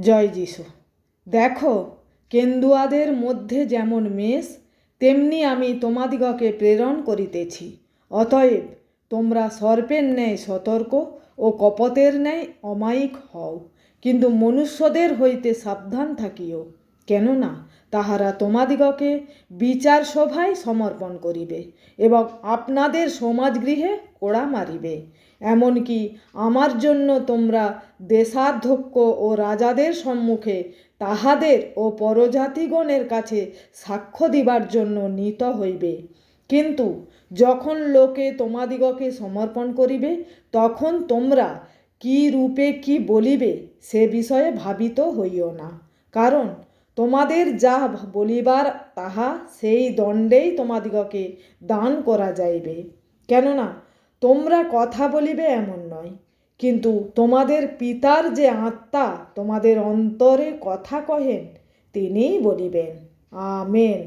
জয় যিশু। দেখো, কেন্দুয়াদের মধ্যে যেমন মেষ, তেমনি আমি তোমাদিগকে প্রেরণ করিতেছি। অতএব তোমরা সর্পের ন্যায় সতর্ক ও কপটের ন্যায় অমায়িক হও, কিন্তু মনুষ্যদের হইতে সাবধান থাকিও, কেননা তাহারা তোমাদিগকে বিচার সভায় সমর্পণ করিবে এবং আপনাদের সমাজগৃহে কোড়া মারিবে। এমনকি আমার জন্য তোমরা দেশাধ্যক্ষ ও রাজাদের সম্মুখে তাহাদের ও পরজাতিগণের কাছে সাক্ষ্য দিবার জন্য নীত হইবে। কিন্তু যখন লোকে তোমাদিগকে সমর্পণ করিবে, তখন তোমরা কি রূপে কি বলিবে সে বিষয়ে ভাবিত হইও না, কারণ তোমাদের যা বলিবার তাহা সেই দণ্ডেই তোমাদিগকে দান করা যাইবে। কেননা তোমরা কথা বলিবে এমন নয়, কিন্তু তোমাদের পিতার যে আত্মা তোমাদের অন্তরে কথা কহেন, তিনিই বলিবেন। আমেন।